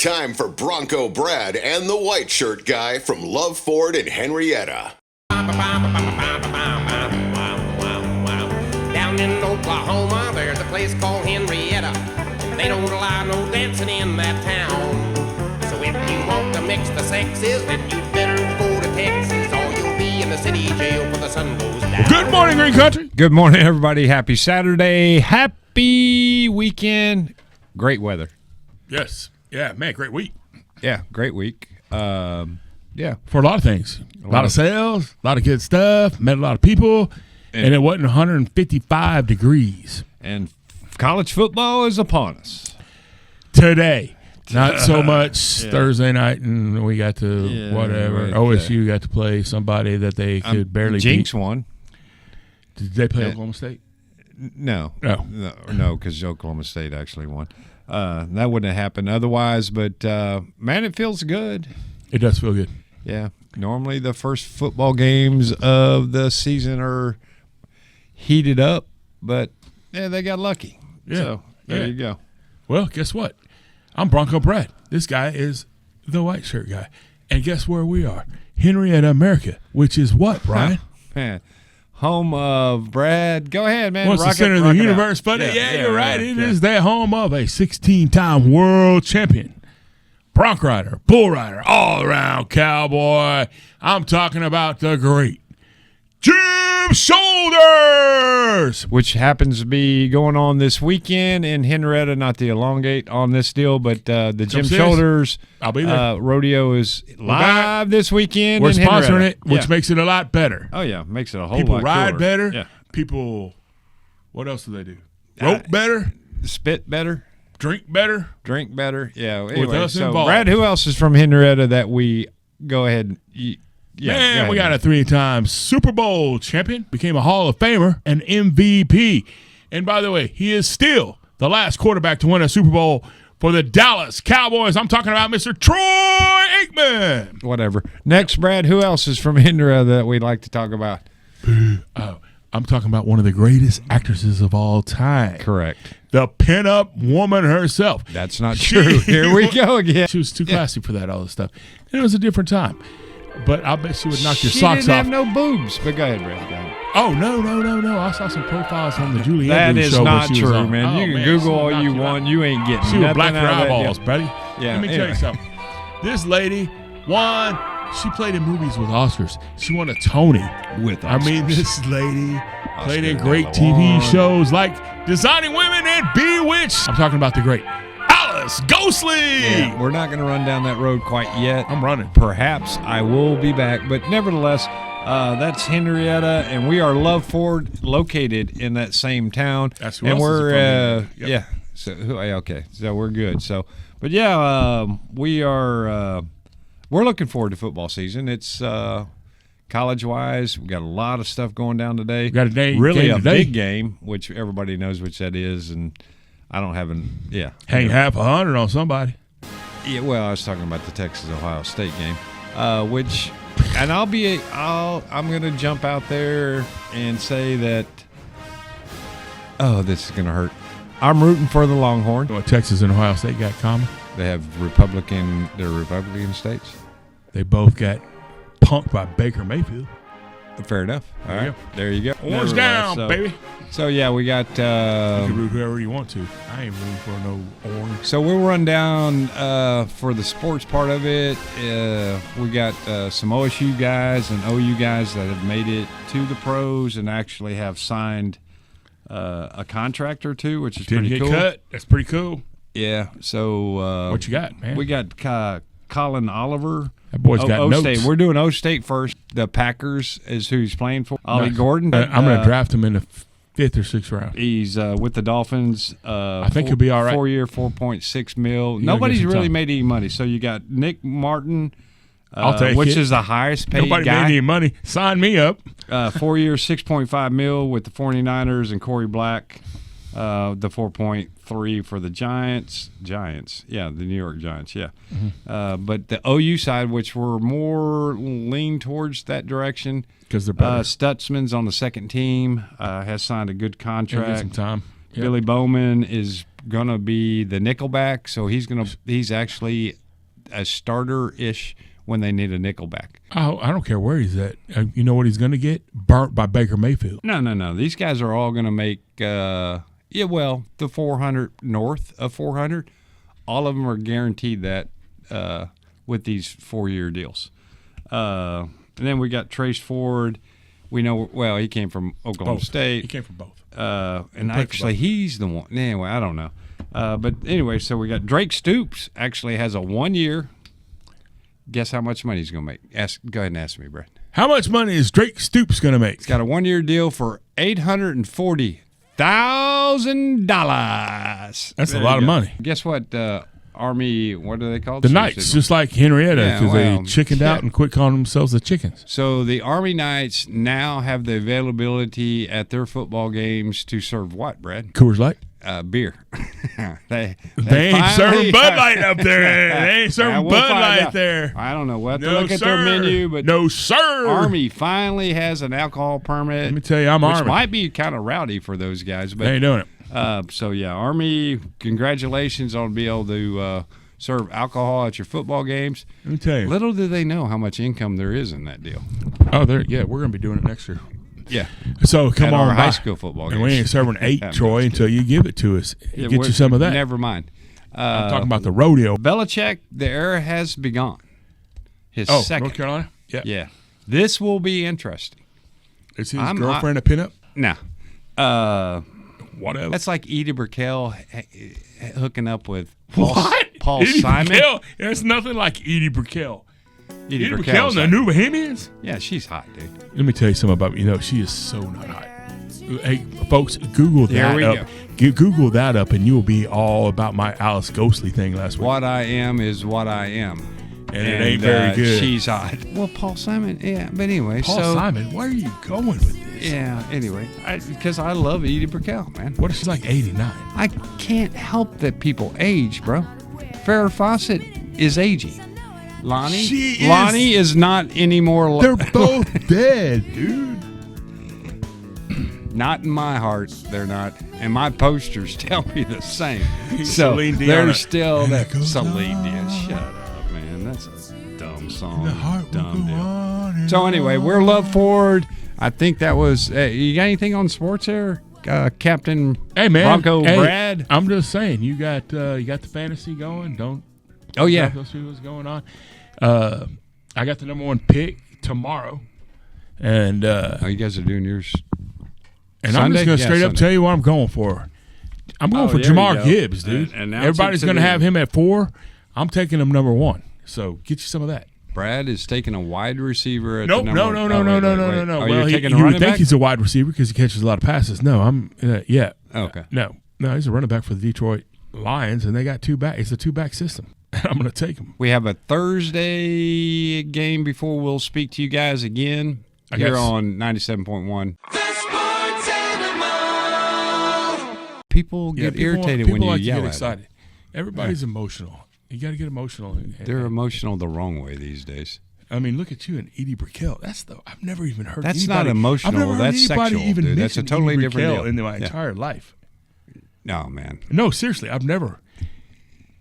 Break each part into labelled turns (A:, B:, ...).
A: time for Bronco Brad and the White Shirt Guy from Love Ford and Henrietta.
B: Down in Oklahoma, there's a place called Henrietta. They don't allow no dancing in that town. So if you want to mix the sexes, then you better go to Texas, or you'll be in the city jail when the sun goes down.
C: Good morning, Green Country.
D: Good morning, everybody. Happy Saturday. Happy weekend. Great weather.
C: Yes. Yeah, man, great week.
D: Yeah, great week. Yeah.
C: For a lot of things. A lot of sales, a lot of good stuff, met a lot of people, and it wasn't 155 degrees.
D: And college football is upon us.
C: Today. Not so much Thursday night, and we got to whatever. OSU got to play somebody that they could barely
D: Jinx
C: beat.
D: won.
C: Did they play Oklahoma State?
D: No, because Oklahoma State actually won. That wouldn't have happened otherwise, but, man, it feels good.
C: It does feel good.
D: Yeah. Normally the first football games of the season are heated up, but, yeah, they got lucky.
C: Yeah.
D: So, there you go.
C: Well, guess what? I'm Bronco Brad. This guy is the White Shirt Guy. And guess where we are? Henrietta, America, which is what, Brian?
D: Man. Home of Brad. Go ahead, man.
C: What's the center of the universe, buddy? Yeah, you're right. It is the home of a 16-time world champion, bronc rider, bull rider, all-around cowboy. I'm talking about the great Jim Shoulders,
D: which happens to be going on this weekend in Henrietta, not the Elongate on this deal, but the Jim Shoulders
C: I'll be there.
D: rodeo is live this weekend.
C: We're
D: in
C: sponsoring
D: Henrietta.
C: it, which makes it a lot better.
D: Oh, yeah. Makes it a whole
C: People
D: lot
C: ride
D: cooler.
C: better.
D: Yeah.
C: People, what else do they do? Rope better.
D: Spit better.
C: Drink better.
D: Drink better. Yeah. Anyway,
C: With us
D: so
C: involved.
D: Brad, who else is from Henrietta that we go ahead and
C: Man, we got a 3-time Super Bowl champion, became a Hall of Famer, an MVP. And by the way, he is still the last quarterback to win a Super Bowl for the Dallas Cowboys. I'm talking about Mr. Troy Aikman.
D: Whatever. Next, Brad, who else is from Henrietta that we'd like to talk about?
C: I'm talking about one of the greatest actresses of all time.
D: Correct.
C: The pinup woman herself.
D: That's not true. Here we go again.
C: She was too classy for that, all this stuff. And it was a different time. But I bet she would knock your
D: She
C: socks
D: didn't
C: off.
D: have no boobs. But go ahead, Brad. Go ahead.
C: Oh, no. I saw some profiles on the Julie
D: That
C: Andrews
D: is
C: show.
D: not
C: when she was
D: true,
C: on.
D: man.
C: Oh,
D: You can
C: man,
D: Google
C: she
D: all
C: knocked
D: you
C: it
D: want.
C: out.
D: You ain't getting
C: She was
D: nothing
C: black for
D: out of that
C: eyeballs,
D: deal.
C: buddy.
D: Yeah,
C: Let me tell you
D: anyway.
C: something. This lady won. She played in movies with Oscars. She won a Tony.
D: With
C: I mean,
D: Oscars.
C: this lady played in
D: Oscar
C: great
D: de
C: TV
D: Leon.
C: shows like Designing Women and Bewitched. I'm talking about the great Alice Ghostly.
D: Yeah, we're not going to run down that road quite yet.
C: I'm running.
D: Perhaps I will be back, but nevertheless, that's Henrietta, and we are Love Ford, located in that same town.
C: That's who
D: and
C: else
D: we're
C: is from Henrietta. Yep.
D: yeah. So okay, so we're good. So, but yeah, we are. We're looking forward to football season. It's college-wise, we got a lot of stuff going down today.
C: We got a day,
D: really
C: game
D: a
C: today.
D: big game, which everybody knows which that is, and I don't have an
C: Hang half 100 on somebody.
D: Yeah, well, I was talking about the Texas-Ohio State game, which, and I'm going to jump out there and say that, this is going to hurt. I'm rooting for the Longhorn.
C: What Texas and Ohio State got common?
D: They have Republican states.
C: They both got punked by Baker Mayfield.
D: Fair enough. All right, there you go.
C: Orange
D: Nevertheless,
C: down, baby.
D: So yeah, we got.
C: You can root whoever you want to. I ain't rooting for no orange.
D: So we'll run down for the sports part of it. We got some OSU guys and OU guys that have made it to the pros and actually have signed a contract or two, which is
C: Didn't
D: pretty
C: get
D: cool.
C: cut. That's pretty cool.
D: Yeah. So
C: What you got, man?
D: we got Colin Oliver.
C: That boy's got notes.
D: State. We're doing O State first. The Packers is who he's playing for. Ollie
C: Nice.
D: Gordon.
C: I'm going to draft him in the 5th or 6th round.
D: He's with the Dolphins.
C: I think he'll be all right.
D: 4-year, $4.6 million.
C: He'll
D: Nobody's
C: get some
D: really
C: time.
D: made any money. So you got Nick Martin,
C: I'll take
D: which
C: it.
D: is the highest paid
C: Nobody
D: guy.
C: made any money. Sign me up.
D: 4 years, $6.5 million with the 49ers and Corey Black. The 4.3 for the Giants. Yeah, the New York Giants, yeah.
C: Mm-hmm.
D: But the OU side, which we're more lean towards that direction,
C: Because they're better.
D: Stutzman's on the second team, has signed a good
C: He'll get some
D: contract.
C: time. Yep.
D: Billy Bowman is gonna be the nickelback, so he's actually a starter-ish when they need a nickelback.
C: I don't care where he's at. You know what he's going to get? Burnt by Baker Mayfield.
D: No. These guys are all gonna make the 400 north of 400. All of them are guaranteed that with these 4-year deals. And then we got Trace Ford. We know he came from Oklahoma State.
C: He came from both.
D: And actually, he's the one. Anyway, I don't know. But anyway, so we got Drake Stoops actually has a 1-year. Guess how much money he's going to make? Go ahead and ask me, Brett.
C: How much money is Drake Stoops going to make?
D: He's got a 1-year deal for $840,000.
C: That's a lot of money.
D: Guess what? Army, what are they called?
C: The Knights, just like Henrietta,
D: Yeah,
C: because they
D: well,
C: chickened out and quit calling themselves the Chickens.
D: So the Army Knights now have the availability at their football games to serve what, Brad?
C: Coors Light?
D: Beer. they
C: ain't serving Bud Light up there. They ain't serving
D: we'll
C: Bud
D: find
C: Light
D: out.
C: there.
D: I don't know. We'll have to
C: No,
D: look at
C: sir.
D: their menu, but
C: No, sir.
D: Army finally has an alcohol permit.
C: Let me tell you, I'm
D: which
C: Army.
D: might be kind of rowdy for those guys,
C: They
D: but
C: ain't doing it.
D: so yeah, Army. Congratulations on being able to serve alcohol at your football games.
C: Let me tell you.
D: Little do they know how much income there is in that deal.
C: Oh, we're going to be doing it next year.
D: Yeah,
C: So come
D: at
C: on
D: our
C: by.
D: high school football
C: And
D: games.
C: we ain't serving 8,
D: I'm
C: Troy,
D: just
C: until you give it to us.
D: Yeah,
C: Get you some of that.
D: Never mind.
C: I'm talking about the rodeo.
D: Belichick, the era has begun. His
C: Oh,
D: second.
C: North Carolina? Yeah.
D: Yeah. This will be interesting.
C: Is his
D: I'm-
C: girlfriend a pinup?
D: Now,
C: Whatever.
D: that's like Edie Brickell hooking up with Paul
C: Edie
D: Simon.
C: Brickell? There's nothing like Edie Brickell. Edie Brickell and the
D: hot.
C: New Bohemians?
D: Yeah, she's hot, dude.
C: Let me tell you something about she is so not hot. Hey, folks, Google
D: There
C: that
D: we
C: up. Google that up, and you'll be all about my Alice Ghostly thing last week.
D: What I am is what I am.
C: And it ain't very good.
D: She's hot. Well, Paul Simon, yeah. But anyway,
C: Paul
D: so
C: Simon, where are you going with this?
D: yeah. Anyway, because I love Edie Brickell, man.
C: What if she's like 89?
D: I can't help that people age, bro. Farrah Fawcett is aging. Lonnie is not anymore.
C: They're both dead, dude.
D: Not in my heart, they're not. And my posters tell me the same. So
C: Celine Dion.
D: they're still that
C: goes
D: Celine
C: on.
D: Dion. Shut up, man. That's a dumb song.
C: The heart will
D: Dumb
C: go
D: deal.
C: on and
D: So anyway, we're Love Ford. I think that was. You got anything on sports there, Captain?
C: Hey man,
D: Bronco
C: hey,
D: Brad.
C: I'm just saying, you got the fantasy going. Don't.
D: Oh yeah.
C: Let's see what's going on. I got the number 1 pick tomorrow, and
D: Oh, you guys are doing yours.
C: I'm
D: Sunday?
C: just gonna
D: Yeah,
C: straight up
D: Sunday.
C: tell you what I'm going for. I'm going
D: Oh,
C: for
D: there you
C: Jamar
D: go.
C: Gibbs, dude.
D: Announce it
C: Everybody's
D: to
C: gonna
D: the-
C: have him at 4. I'm taking him number 1. So get you some of that.
D: Brad is taking a wide receiver at
C: Nope,
D: the
C: no.
D: number. Oh, wait. Oh,
C: Well,
D: you're taking a
C: you would
D: running
C: think
D: back?
C: he's a wide receiver because he catches a lot of passes. No, I'm yeah.
D: Okay.
C: No, he's a running back for the Detroit Lions, and they got 2 back. It's a 2-back system. I'm going to take him.
D: We have a Thursday game before we'll speak to you guys again
C: I
D: here
C: guess.
D: on 97.1. People get irritated when you
C: like to
D: yell
C: get
D: at
C: excited.
D: them.
C: Everybody's emotional. You got to get emotional.
D: They're emotional the wrong way these days.
C: I mean, look at you and Edie Brickell. I've never even heard.
D: That's
C: anybody,
D: not emotional,
C: I've never heard
D: that's
C: anybody
D: sexual,
C: even
D: dude. That's a
C: mention
D: totally
C: Edie
D: different
C: Brickell
D: deal.
C: in my
D: Yeah.
C: entire life.
D: No, man.
C: No, seriously, I've never.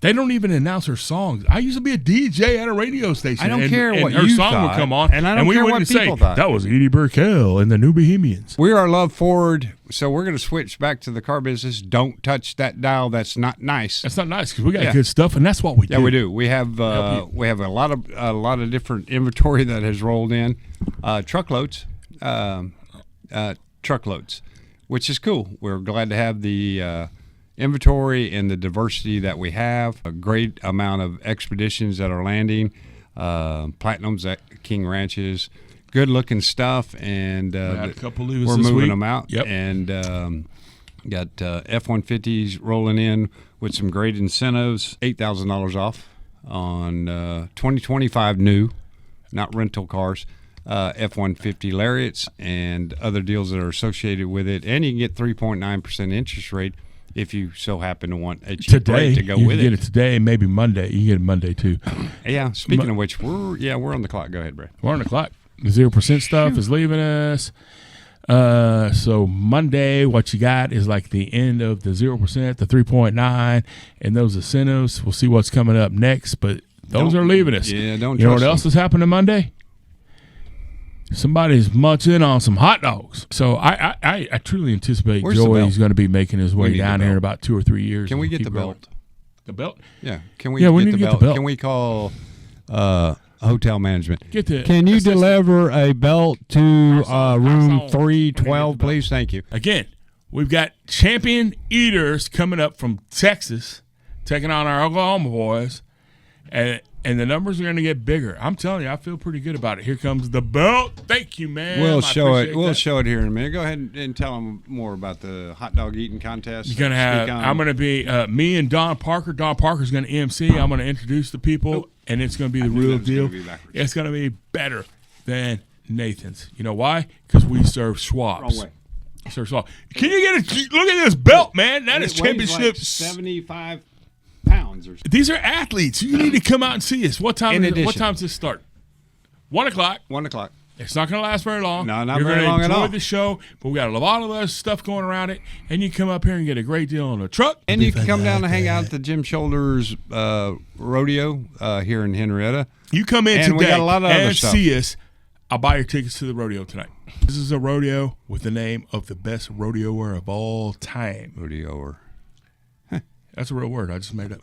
C: They don't even announce her songs. I used to be a DJ at a radio station.
D: I don't
C: and,
D: care
C: and
D: what
C: her
D: you
C: song
D: thought,
C: would come on,
D: and I don't
C: we
D: care what
C: wouldn't say
D: people thought.
C: that was Edie Brickell and the New Bohemians.
D: We are Love Ford, so we're going to switch back to the car business. Don't touch that dial. That's not nice.
C: That's not nice because we got
D: Yeah.
C: good stuff, and that's what we do.
D: Yeah, we do. We have
C: Help you.
D: a lot of different inventory that has rolled in, truckloads, which is cool. We're glad to have the inventory and the diversity that we have. A great amount of expeditions that are landing, platinums at King Ranches, good looking stuff, and
C: had a couple leave us
D: we're
C: this
D: moving
C: week.
D: them out.
C: Yep.
D: And got F-150s rolling in with some great incentives, $8,000 off on 2025 new, not rental cars, F-150 Lariats and other deals that are associated with it. And you can get 3.9% interest rate if you so happen to want a cheap
C: Today,
D: rate to go
C: you
D: with
C: can get
D: it.
C: it today, maybe Monday. You can get it Monday too.
D: Yeah, speaking of which, we're on the clock. Go ahead, Brad.
C: We're on the clock. 0% stuff is leaving us. So Monday, what you got is like the end of the 0%, the 3.9, and those incentives. We'll see what's coming up next, but those are leaving us.
D: Yeah, don't
C: You know what
D: trust
C: else
D: them.
C: is happening Monday? Somebody's munching on some hot dogs. So I truly anticipate
D: Where's the
C: Joey's
D: belt?
C: going to be making his way
D: need the
C: down here in
D: belt.
C: about 2 or 3 years.
D: Can we
C: and
D: get
C: keep
D: the
C: growing.
D: belt?
C: The belt?
D: Yeah. Can we
C: Yeah, we
D: get
C: need
D: the
C: to get
D: belt?
C: the belt.
D: Can we call hotel management?
C: Get the
D: Can you
C: that's-
D: deliver a belt to room
C: on.
D: 312, please? Thank you.
C: Again, we've got champion eaters coming up from Texas, taking on our Oklahoma boys, and the numbers are going to get bigger. I'm telling you, I feel pretty good about it. Here comes the belt. Thank you, man.
D: We'll
C: I
D: show it.
C: appreciate
D: We'll
C: that.
D: show it here in a minute. Go ahead and tell them more about the hot dog eating contest.
C: You're gonna have.
D: Speak on-
C: I'm gonna be me and Don Parker. Don Parker's gonna MC. I'm gonna introduce the people, and it's gonna be the
D: knew
C: real
D: that was
C: deal.
D: gonna be backwards.
C: It's gonna be better than Nathan's. You know why? Because we serve Schwab's.
D: Wrong way.
C: Serve Schwab. Can you get a look at this belt, man? That
D: And
C: is
D: it weighs like
C: championship.
D: 75 pounds or something.
C: These are athletes. You need to come out and see us. What time?
D: In
C: What
D: addition-
C: time does this start? 1 o'clock.
D: 1 o'clock.
C: It's not going to last very long.
D: No, not
C: You're
D: very
C: gonna
D: long at
C: enjoy
D: all.
C: the show, but we got a lot of other stuff going around it, and you come up here and get a great deal on the truck.
D: And you can come down and hang out at the Jim Shoulders rodeo here in Henrietta.
C: You come in
D: And
C: today
D: we got a lot of other
C: and
D: stuff.
C: see us. I'll buy your tickets to the rodeo tonight. This is a rodeo with the name of the best rodeoer of all time.
D: Rodeo.
C: That's a real word I just made up.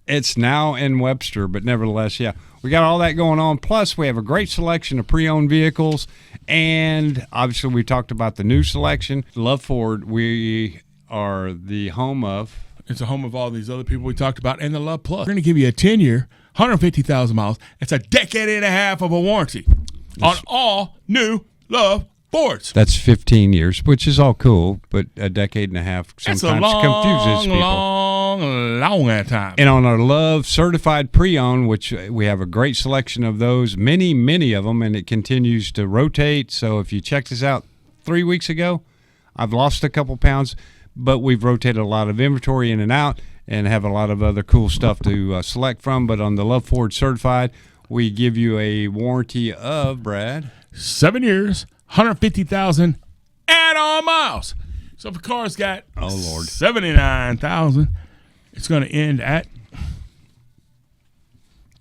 D: It's now in Webster, but nevertheless, yeah, we got all that going on. Plus, we have a great selection of pre-owned vehicles, and obviously, we talked about the new selection. Love Ford, we are the home of.
C: It's a home of all these other people we talked about, and the Love Plus. We're going to give you a 10-year, 150,000 miles. It's a decade and a half of a warranty on all new Love Fords.
D: That's 15 years, which is all cool, but a decade and a half
C: That's
D: sometimes
C: a long,
D: confuses people.
C: long time.
D: And on our Love Certified Pre-Owned, which we have a great selection of those, many of them, and it continues to rotate. So if you checked us out 3 weeks ago, I've lost a couple pounds, but we've rotated a lot of inventory in and out and have a lot of other cool stuff to select from. But on the Love Ford Certified, we give you a warranty of, Brad,
C: 7 years, 150,000 add-on miles. So if a car's got 79,000, it's going to end at.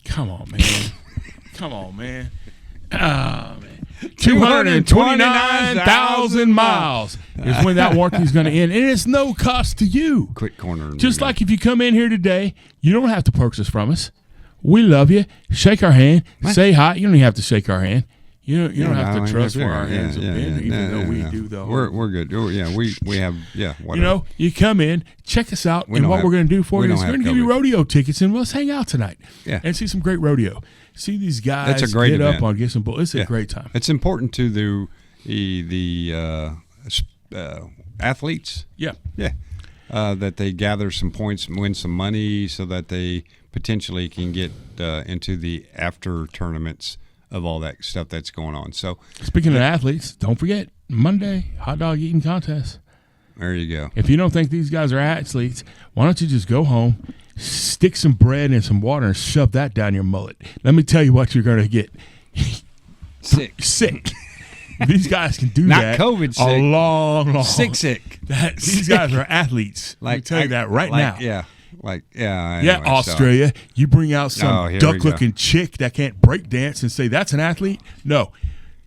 C: Come on, man. Come on, man. Oh, man. 229,000 miles is when that warranty is going to end. And it's no cost to you.
D: Quit cornering me,
C: Just
D: man.
C: like if you come in here today, you don't have to purchase from us. We love you. Shake our hand. Say hi. You don't even have to shake our hand. You don't have to trust where our hands have been, even though we do the whole.
D: We're good. Yeah, we have whatever.
C: You know, you come in, check us out, and
D: don't
C: what
D: have-
C: we're going to do for
D: we
C: you
D: don't
C: is we're
D: have
C: going to give you
D: COVID.
C: rodeo tickets, and let's hang out tonight.
D: Yeah.
C: And see some great rodeo. See these guys
D: That's a great
C: get
D: event.
C: up on get some bull. It's a
D: Yeah.
C: great time.
D: It's important to the athletes.
C: Yeah.
D: Yeah, that they gather some points, win some money, so that they potentially can get into the after tournaments of all that stuff that's going on. So
C: Speaking of athletes, don't forget Monday hot dog eating contest.
D: there you go.
C: If you don't think these guys are athletes, why don't you just go home, stick some bread and some water, and shove that down your mullet? Let me tell you what you're going to get.
D: Sick.
C: Sick. These guys can do
D: Not
C: that.
D: COVID
C: A
D: sick.
C: long.
D: Sick.
C: These guys are athletes. Let me tell you that right now.
D: Yeah.
C: Yeah,
D: Anyway, so-
C: Australia. You bring out some
D: Oh, here we
C: duck-looking chick that can't break dance and say that's an athlete? No.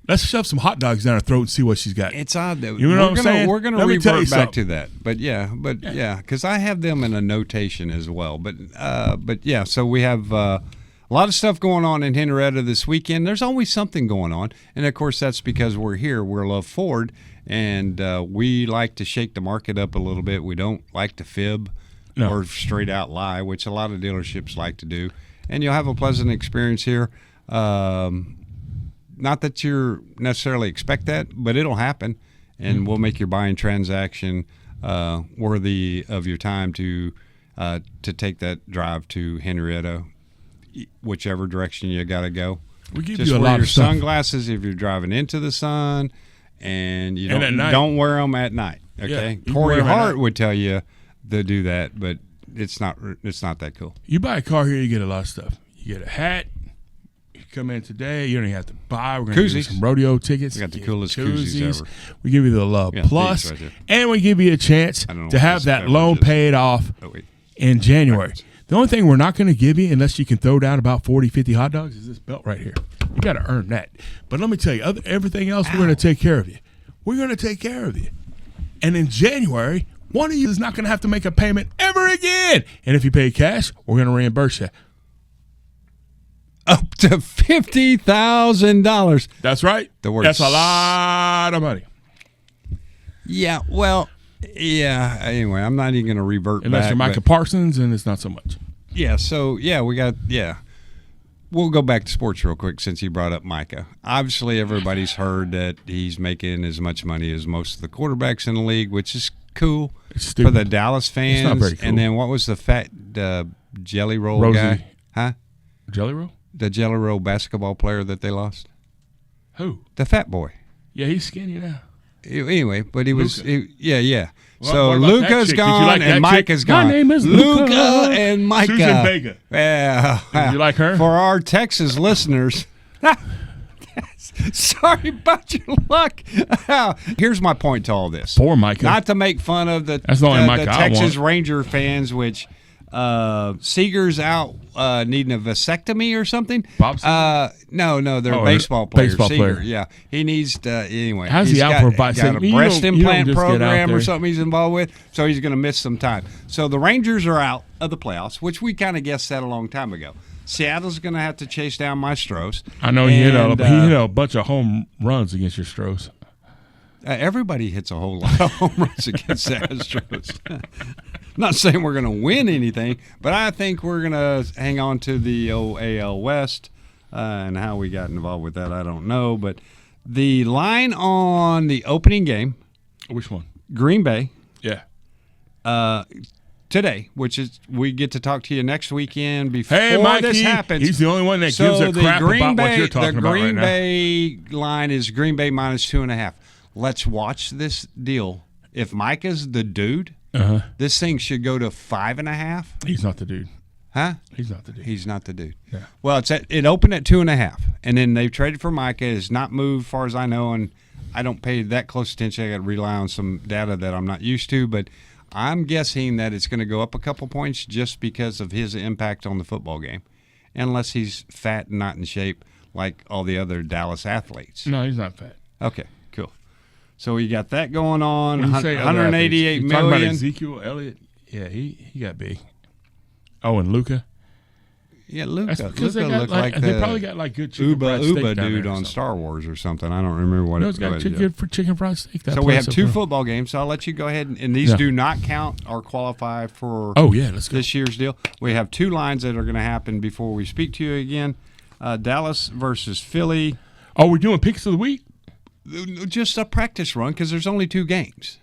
C: Let's shove some hot dogs down her throat and see what she's got.
D: It's odd that
C: You know what I'm saying?
D: We're going to
C: Let me tell you
D: revert back
C: something.
D: to that, but yeah, because I have them in a notation as well. But yeah, so we have a lot of stuff going on in Henrietta this weekend. There's always something going on, and of course that's because we're here. We're Love Ford, and we like to shake the market up a little bit. We don't like to fib or straight out lie, which a lot of dealerships like to do. And you'll have a pleasant experience here. Not that you're necessarily expect that, but it'll happen, and we'll make your buying transaction worthy of your time to take that drive to Henrietta, whichever direction you got to go.
C: We give
D: Just
C: you a
D: wear
C: lot
D: your
C: of stuff.
D: sunglasses if you're driving into the sun, and you
C: And at night.
D: don't wear them at night.
C: Yeah,
D: Okay,
C: you can
D: Corey
C: wear 'em at
D: Hart
C: night.
D: would tell you to do that, but it's not that cool.
C: You buy a car here, you get a lot of stuff. You get a hat, you come in today. You don't even have to buy. We're going to give you
D: Koozies.
C: some rodeo tickets.
D: We got the
C: Get
D: coolest koozies ever.
C: We give you the Love
D: Yeah,
C: Plus,
D: these right there.
C: and we give you a chance
D: I don't know
C: to
D: what
C: have
D: this
C: that
D: beverage
C: loan
D: is.
C: paid off
D: Oh, wait.
C: in January. The only thing we're not going to give you, unless you can throw down about 40, 50 hot dogs, is this belt right here. You got to earn that. But let me tell you, everything else, we're going to take care of you. We're going to take care of you. And in January, one of you is not going to have to make a payment ever again. And if you pay cash, we're going to reimburse you.
D: Up to $50,000.
C: That's right.
D: The word
C: That's a lot of money.
D: Yeah, well, yeah. Anyway, I'm not even going to revert
C: Unless
D: back.
C: you're Micah
D: but-
C: Parsons, and it's not so much.
D: Yeah, so, we got, We'll go back to sports real quick since you brought up Micah. Obviously, everybody's heard that he's making as much money as most of the quarterbacks in the league, which is cool
C: It's
D: for
C: stupid.
D: the Dallas fans.
C: not very cool.
D: And then what was the fat jelly roll
C: Rosie.
D: guy? Huh?
C: Jelly Roll?
D: The jelly roll basketball player that they lost?
C: Who?
D: The fat boy.
C: Yeah, he's skinny now.
D: Anyway, but he was,
C: Luka.
D: yeah.
C: Well,
D: So
C: what about that
D: Luca's
C: chick? Did you
D: gone
C: like that
D: and
C: chick?
D: Micah's gone.
C: My name is
D: Luca
C: Luka.
D: and Micah.
C: Susan Vega.
D: Yeah.
C: Did you like her?
D: For our Texas listeners, sorry about your luck. Here's my point to all this.
C: Poor Micah.
D: Not to make fun of the,
C: That's the only Micah I
D: Texas
C: want.
D: Ranger fans, which Seager's out needing a vasectomy or something.
C: Bob Seger?
D: No, they're
C: Oh,
D: baseball players.
C: baseball
D: Seager,
C: player.
D: yeah. He needs to, anyway.
C: How's he
D: he's
C: out
D: got,
C: for a
D: got
C: vasectomy?
D: a
C: You
D: breast
C: don't- you don't
D: implant
C: just get out
D: program or
C: there.
D: something he's involved with, so he's going to miss some time. So the Rangers are out of the playoffs, which we kind of guessed that a long time ago. Seattle's going to have to chase down Maestros.
C: I know he hit
D: And,
C: a bunch of home runs against your Stros.
D: everybody hits a whole lot of home runs against the Astros. Not saying we're going to win anything, but I think we're going to hang on to the AL West. And how we got involved with that, I don't know. But the line on the opening game,
C: Which one?
D: Green Bay,
C: Yeah.
D: today, which is we get to talk to you next weekend before
C: Hey, Mikey.
D: this happens.
C: He's the only one that
D: So
C: gives a
D: the
C: crap
D: Green
C: about
D: Bay,
C: what you're talking
D: the
C: about right
D: Green
C: now.
D: Bay line is Green Bay minus 2.5. Let's watch this deal. If Micah's the dude, this thing should go to 5.5.
C: He's not the dude.
D: Huh?
C: He's not the dude.
D: He's not the dude.
C: Yeah.
D: Well, it opened at 2.5, and then they've traded for Micah. It's not moved, as far as I know, and I don't pay that close attention. I got to rely on some data that I'm not used to, but I'm guessing that it's going to go up a couple points just because of his impact on the football game, unless he's fat and not in shape like all the other Dallas athletes.
C: No, he's not fat.
D: Okay, cool. So you got that going on.
C: When you say other
D: 188
C: athletes, you talking about
D: million.
C: Ezekiel Elliott? Yeah, he got big. Oh, and Luca.
D: Yeah, Luca.
C: That's because
D: Luca
C: they got
D: looked
C: like,
D: like
C: they
D: the
C: probably got like good chicken fried
D: Uba
C: steak down
D: dude
C: there or
D: on
C: something.
D: Star Wars or something. I don't remember what
C: No,
D: it
C: it's got
D: was.
C: chicken fried steak. That
D: So we
C: place
D: have two
C: up there.
D: football games. So I'll let you go ahead and these
C: Yeah.
D: do not count or qualify for
C: Oh yeah, let's go.
D: this year's deal. We have two lines that are going to happen before we speak to you again. Dallas versus Philly.
C: Oh, we're doing picks of the week.
D: Just a practice run because there's only two games.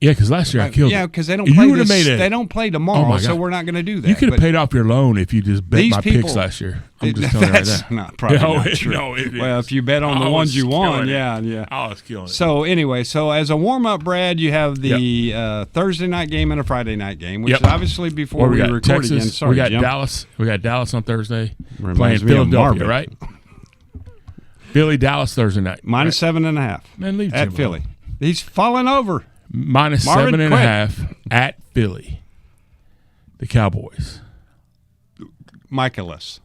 C: Yeah, because last year I killed
D: Yeah,
C: it.
D: because they don't
C: You
D: play
C: would've
D: this,
C: made a-
D: they don't play tomorrow,
C: Oh, my
D: so
C: God.
D: we're not going to do that.
C: You could have
D: But
C: paid off your loan if you just bet
D: these
C: my
D: people-
C: picks last year. I'm just telling you right
D: That's
C: now.
D: not probably
C: No,
D: not
C: it-
D: true.
C: no, it
D: Well,
C: is.
D: if you bet on the
C: I
D: ones
C: was
D: you won,
C: killing it.
D: yeah.
C: I was killing it.
D: So anyway, as a warm up, Brad, you have the Thursday night game and a Friday night game, which
C: Yep.
D: is obviously before
C: Well,
D: we
C: got
D: record
C: Texas.
D: again. Sorry,
C: we got
D: Jim.
C: Dallas. We got Dallas on Thursday
D: Reminds
C: playing
D: me of
C: Philadelphia,
D: Marvin.
C: right? Philly, Dallas Thursday night.
D: Minus 7.5
C: Man, leave
D: at
C: Jim
D: Philly.
C: alone.
D: He's falling over.
C: Minus
D: Marvin,
C: 7.5 at Philly. The Cowboys.
D: Michaelis.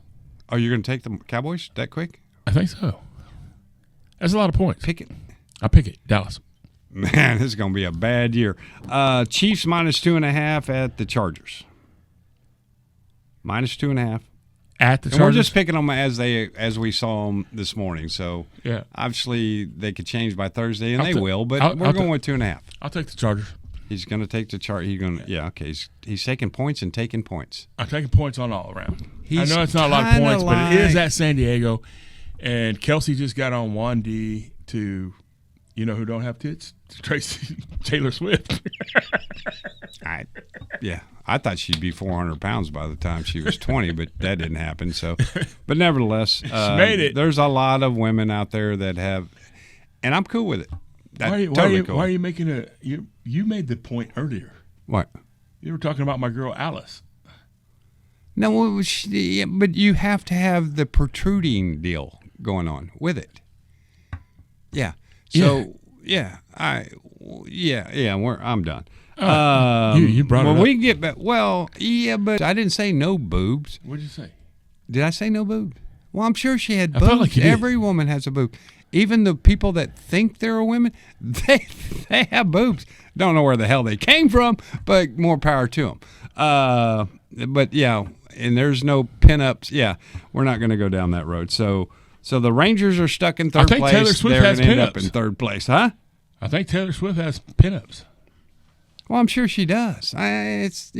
D: Are you going to take the Cowboys that quick?
C: I think so. That's a lot of points.
D: Pick it.
C: I pick it. Dallas.
D: Man, this is going to be a bad year. Chiefs minus 2.5 at the Chargers. Minus 2.5.
C: At the
D: And
C: Chargers.
D: we're just picking them as we saw them this morning. So
C: Yeah.
D: obviously they could change by Thursday, and
C: I'll
D: they
C: ta-
D: will. But
C: I'll
D: we're going
C: ta-
D: with 2.5.
C: I'll take the Chargers.
D: He's going to take the chart. He's going to okay. He's taking points and taking points.
C: I'm taking points on all around.
D: He's
C: I know it's not a lot of
D: kinda
C: points, but it is
D: like-
C: at San Diego. And Kelsey just got on 1D to, you know who don't have tits? Tracy Taylor Swift.
D: I thought she'd be 400 pounds by the time she was 20, but that didn't happen. So, but nevertheless,
C: made it.
D: There's a lot of women out there that have, and I'm cool with it. That's totally cool.
C: Why are you making you made the point earlier.
D: What?
C: You were talking about my girl Alice.
D: No, yeah, but you have to have the protruding deal going on with it. Yeah. So I'm done.
C: You brought it up.
D: We can get back. Well, yeah, but I didn't say no boobs.
C: What'd you say?
D: Did I say no boobs? Well, I'm sure she had
C: I felt
D: boobs.
C: like you did.
D: Every woman has a boob. Even the people that think they're a woman, they have boobs. Don't know where the hell they came from, but more power to them. But yeah, and there's no pinups. Yeah, we're not going to go down that road. So the Rangers are stuck in third place.
C: Taylor Swift
D: They're
C: has
D: going to end up
C: pinups.
D: in third place, huh?
C: I think Taylor Swift has pinups.
D: Well, I'm sure she does. It's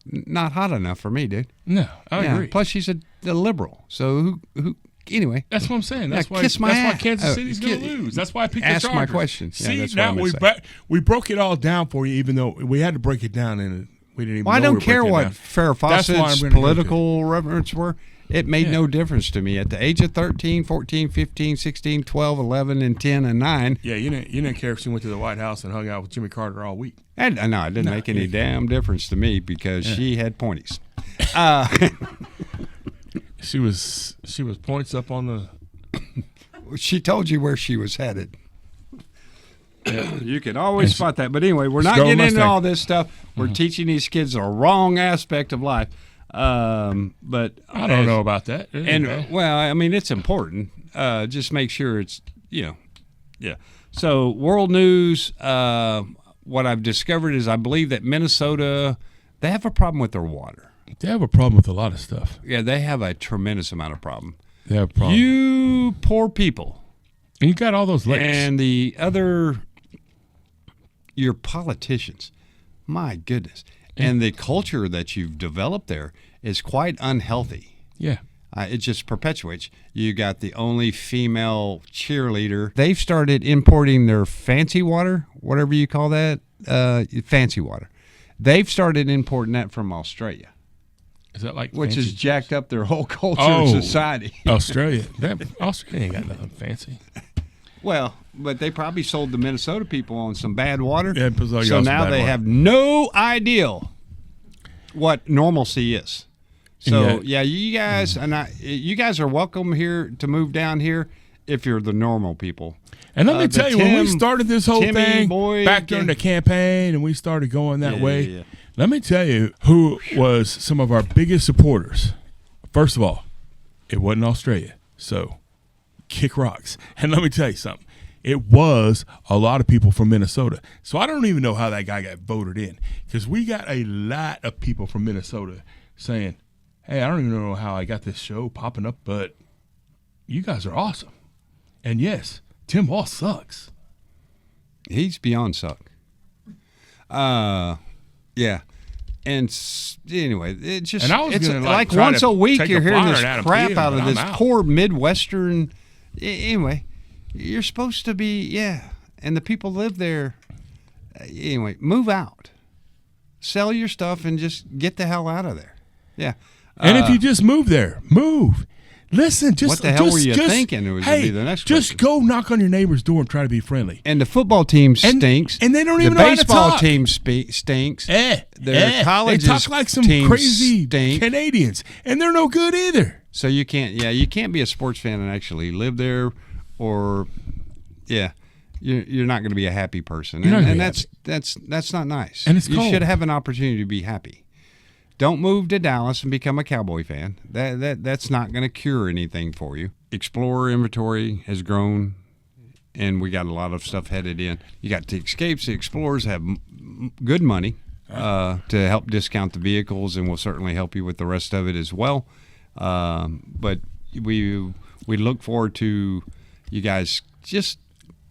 D: not hot enough for me, dude.
C: No, I agree.
D: Plus, she's a liberal. So who? Anyway,
C: That's what I'm saying. That's why.
D: kiss my
C: That's why
D: ass.
C: Kansas City's going to lose. That's why I picked the
D: ask
C: Chargers.
D: my question. Yeah,
C: See,
D: that's what
C: now
D: I'm gonna say.
C: we broke it all down for you, even though we had to break it down, and we didn't even.
D: Well, I
C: know
D: don't
C: we were
D: care
C: breaking it
D: what
C: down.
D: Farrah
C: That's why I'm
D: Fawcett's
C: gonna go
D: political reference were. It made
C: Yeah.
D: no difference to me. At the age of 13, 14, 15, 16, 12, 11, and 10, and 9,
C: Yeah, you didn't care if she went to the White House and hung out with Jimmy Carter all week.
D: it didn't make any damn difference to me because she had pointies.
C: She was points up on the.
D: She told you where she was headed. You can always spot that. But anyway, we're not
C: Go
D: getting into
C: Mustang.
D: all this stuff. We're teaching these kids the wrong aspect of life. But
C: I don't know about that.
D: Well, I mean, it's important. Just make sure it's, yeah. So world news, what I've discovered is I believe that Minnesota, they have a problem with their water.
C: They have a problem with a lot of stuff.
D: Yeah, they have a tremendous amount of problem.
C: They have a problem.
D: You poor people.
C: And you got all those lakes.
D: And your politicians, my goodness. And the culture that you've developed there is quite unhealthy.
C: Yeah.
D: It just perpetuates. You got the only female cheerleader. They've started importing their fancy water, whatever you call that, fancy water. They've started importing that from Australia,
C: Is that like
D: which
C: fancy
D: has jacked up their whole culture
C: Oh.
D: and society.
C: Australia? Australia ain't got nothing fancy.
D: Well, but they probably sold the Minnesota people on some bad water.
C: Yeah, it was like
D: so
C: some
D: now
C: bad
D: they
C: water.
D: have no idea what normalcy is. So
C: Yeah.
D: you guys you guys are welcome here to move down here if you're the normal people.
C: And let me
D: The
C: tell you, when we started this whole
D: Timmy
C: thing
D: boy
C: back during the campaign and we started going that way,
D: yeah.
C: let me tell you who was some of our biggest supporters. First of all, it wasn't Australia. So kick rocks. And let me tell you something. It was a lot of people from Minnesota. So I don't even know how that guy got voted in because we got a lot of people from Minnesota saying, hey, I don't even know how I got this show popping up, but you guys are awesome. And yes, Tim Hall sucks.
D: He's beyond suck. Yeah. And anyway, it just
C: And I was
D: it's
C: gonna,
D: like
C: try
D: once
C: to
D: a week
C: take
D: you're
C: a
D: hearing
C: flyer
D: this
C: at Adam
D: crap
C: Peter,
D: out
C: but
D: of this
C: I'm out.
D: poor Midwestern. Anyway, you're supposed to be and the people live there. Anyway, move out, sell your stuff, and just get the hell out of there. Yeah.
C: And if you just move there, move. Listen, just
D: What the hell were you
C: just-
D: thinking it was
C: hey,
D: gonna be the next
C: just
D: question?
C: go knock on your neighbor's door and try to be friendly.
D: And the football team stinks,
C: and they don't even
D: the
C: know how to
D: baseball
C: talk.
D: team stinks.
C: Their
D: colleges
C: They talk like some
D: teams
C: crazy
D: stink.
C: Canadians, and they're no good either.
D: So you can't be a sports fan and actually live there, or you're not going to be a happy person,
C: You're not gonna
D: and
C: be
D: that's not nice.
C: And it's
D: you
C: cold.
D: should have an opportunity to be happy. Don't move to Dallas and become a Cowboy fan. That's not going to cure anything for you. Explorer inventory has grown, and we got a lot of stuff headed in. You got the Escapes. The Explorers have good money to help discount the vehicles, and will certainly help you with the rest of it as well. But we look forward to you guys just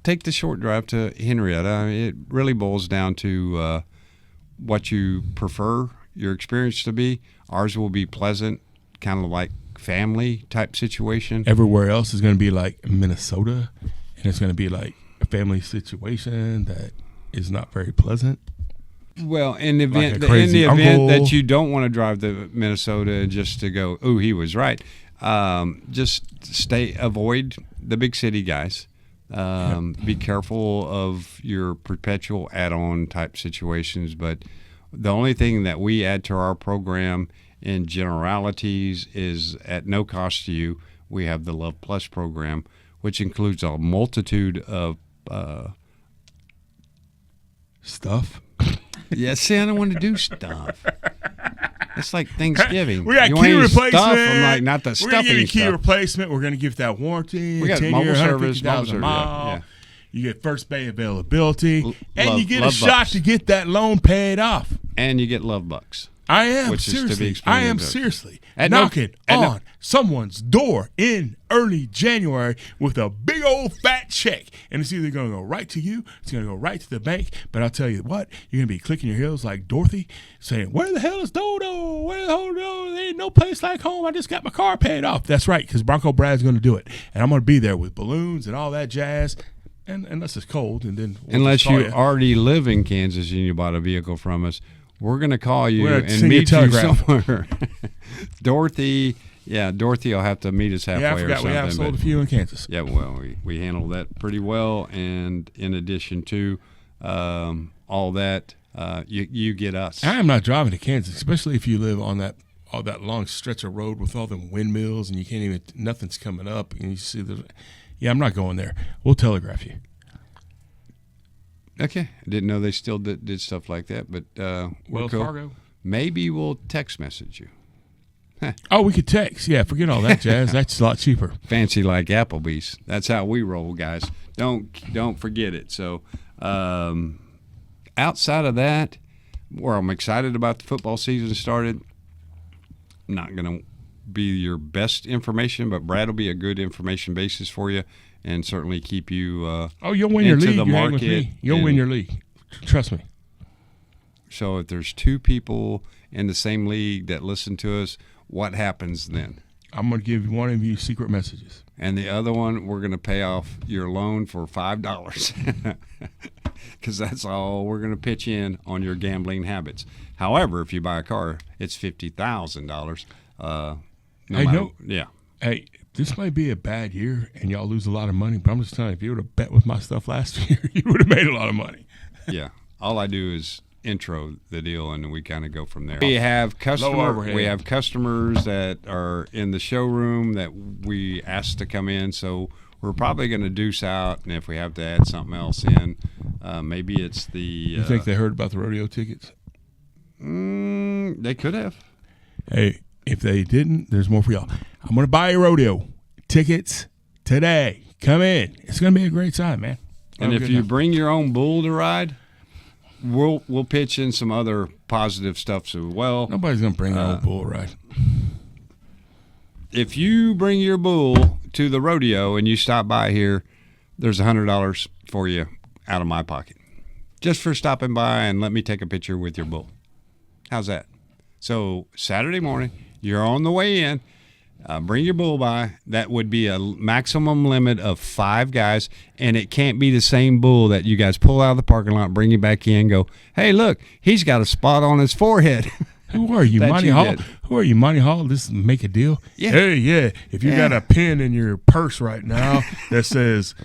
D: take the short drive to Henrietta. I mean, it really boils down to what you prefer your experience to be. Ours will be pleasant, kind of like family type situation.
C: Everywhere else is going to be like Minnesota, and it's going to be like a family situation that is not very pleasant.
D: Well, in the
C: Like
D: event,
C: a crazy uncle.
D: that you don't want to drive to Minnesota just to go, oh, he was right. Just avoid the big city guys. Be careful of your perpetual add-on type situations. But the only thing that we add to our program in generalities is at no cost to you. We have the Love Plus program, which includes a multitude of
C: Stuff.
D: yeah, see, I don't want to do stuff. It's like Thanksgiving.
C: We got
D: you
C: key
D: want any
C: replacement.
D: stuff? I'm like, not the
C: We're
D: stuffing
C: gonna give you key
D: stuff.
C: replacement. We're gonna give that warranty.
D: We got
C: 10-year,
D: mobile service,
C: 150,000
D: mobile service,
C: mile.
D: yeah.
C: You get first pay availability, and
D: love-
C: you get a
D: love
C: shot
D: bucks.
C: to get that loan paid off.
D: And you get Love Bucks.
C: I am
D: Which is to be
C: seriously.
D: explained
C: I am
D: in the-
C: seriously
D: And no-
C: knocking
D: and no-
C: on someone's door in early January with a big old fat check, and it's either going to go right to you, it's going to go right to the bank. But I'll tell you what, you're going to be clicking your heels like Dorothy, saying, "Where the hell is Dodo? Where the hell is Dodo? There ain't no place like home. I just got my car paid off." That's right, because Bronco Brad's going to do it, and I'm going to be there with balloons and all that jazz. And unless it's cold, and then we'll
D: Unless
C: just call
D: you already live in Kansas and you bought a vehicle from us, we're going to call you
C: We're gonna
D: and
C: send you a
D: meet you
C: telegraph.
D: somewhere. Dorothy will have to meet us halfway
C: Yeah, I
D: or
C: forgot
D: something.
C: we have sold a
D: but-
C: few in Kansas.
D: Yeah, well, we handled that pretty well, and in addition to all that, you get us.
C: I am not driving to Kansas, especially if you live on that long stretch of road with all them windmills and you can't even nothing's coming up and you see the. Yeah, I'm not going there. We'll telegraph you.
D: Okay, I didn't know they still did stuff like that, but we're
C: Wells
D: cool.
C: Fargo.
D: Maybe we'll text message you.
C: Oh, we could text. Yeah, forget all that jazz. That's a lot cheaper.
D: Fancy like Applebee's. That's how we roll, guys. Don't forget it. So, outside of that, where I'm excited about the football season started, not going to be your best information, but Brad will be a good information basis for you, and certainly keep you.
C: Oh, you'll win your
D: into
C: league.
D: the
C: You hang with
D: market
C: me. You'll win
D: and-
C: your league. Trust me.
D: So if there's two people in the same league that listen to us, what happens then?
C: I'm going to give one of you secret messages.
D: And the other one, we're going to pay off your loan for $5 because that's all we're going to pitch in on your gambling habits. However, if you buy a car, it's $50,000.
C: Hey, no.
D: Yeah.
C: Hey, this might be a bad year and y'all lose a lot of money, but I'm just telling you, if you would have bet with my stuff last year, you would have made a lot of money.
D: Yeah. All I do is intro the deal and we kind of go from there. We have
C: overhead.
D: we have customers that are in the showroom that we asked to come in, so we're probably going to deuce out, and if we have to add something else in, maybe it's the
C: You think they heard about the rodeo tickets?
D: they could have.
C: Hey, if they didn't, there's more for y'all. I'm going to buy you rodeo tickets today. Come in. It's going to be a great time, man.
D: And
C: Have a
D: if
C: good
D: you
C: time.
D: bring your own bull to ride, we'll pitch in some other positive stuff as well.
C: Nobody's going to bring their old bull ride.
D: If you bring your bull to the rodeo and you stop by here, there's $100 for you out of my pocket, just for stopping by and let me take a picture with your bull. How's that? So Saturday morning, you're on the way in. Bring your bull by. That would be a maximum limit of 5 guys, and it can't be the same bull that you guys pull out of the parking lot, bring you back in, go, hey, look, he's got a spot on his forehead.
C: Who are you,
D: That
C: Monty
D: you
C: Hall?
D: did.
C: Who are you, Monty Hall? This make a deal?
D: Yeah.
C: Hey, yeah. If you got a pin in your purse right now that says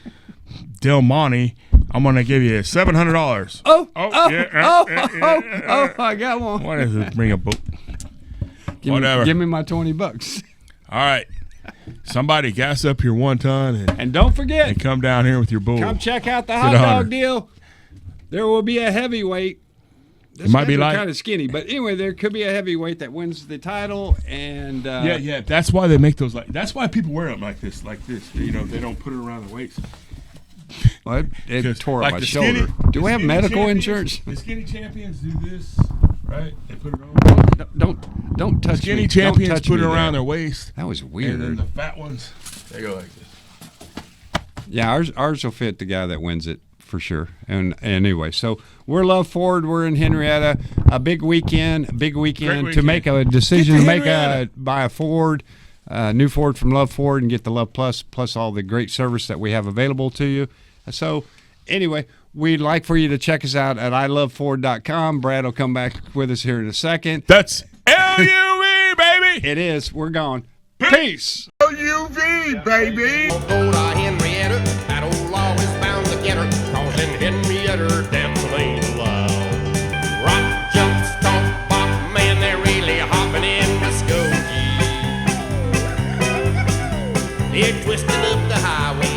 C: Del Monte, I'm going to give you $700.
D: Oh, I got one.
C: What is it? Bring a book.
D: Give me my $20.
C: All right. Somebody gas up your 1 ton
D: And don't forget,
C: and come down here with your bull.
D: come check out the
C: Get
D: hot
C: 100.
D: dog deal. There will be a heavyweight.
C: It might be light.
D: kind of skinny, but anyway, there could be a heavyweight that wins the title. And
C: Yeah. That's why they make those that's why people wear them like this. You know, they don't put it around the waist.
D: well, it
C: 'Cause,
D: tore
C: like
D: up my
C: the
D: shoulder.
C: skinny-
D: Do
C: the
D: we have
C: skinny
D: medical
C: champions-
D: insurance?
C: The skinny champions do this, right? They put it on.
D: Don't touch
C: Skinny
D: me.
C: champions
D: Don't touch
C: put it
D: me
C: around
D: there.
C: their waist.
D: That was
C: And then
D: weird.
C: the fat ones, they go like this.
D: Yeah, ours will fit the guy that wins it for sure. And anyway, so we're Love Ford. We're in Henrietta. A big weekend to
C: weekend.
D: make a decision to make
C: Henrietta.
D: buy a Ford, new Ford from Love Ford, and get the Love Plus all the great service that we have available to you. So anyway, we'd like for you to check us out at iloveford.com. Brad will come back with us here in a second.
C: That's LUV, baby.
D: It is. We're gone. Peace.
C: LUV, baby.
B: Go to Henrietta, that old law is bound to get her, 'cause in Henrietta, dancing ain't allowed. Rock, jump, stomp, bop, man, they're really hopping in the They're twisting up the highway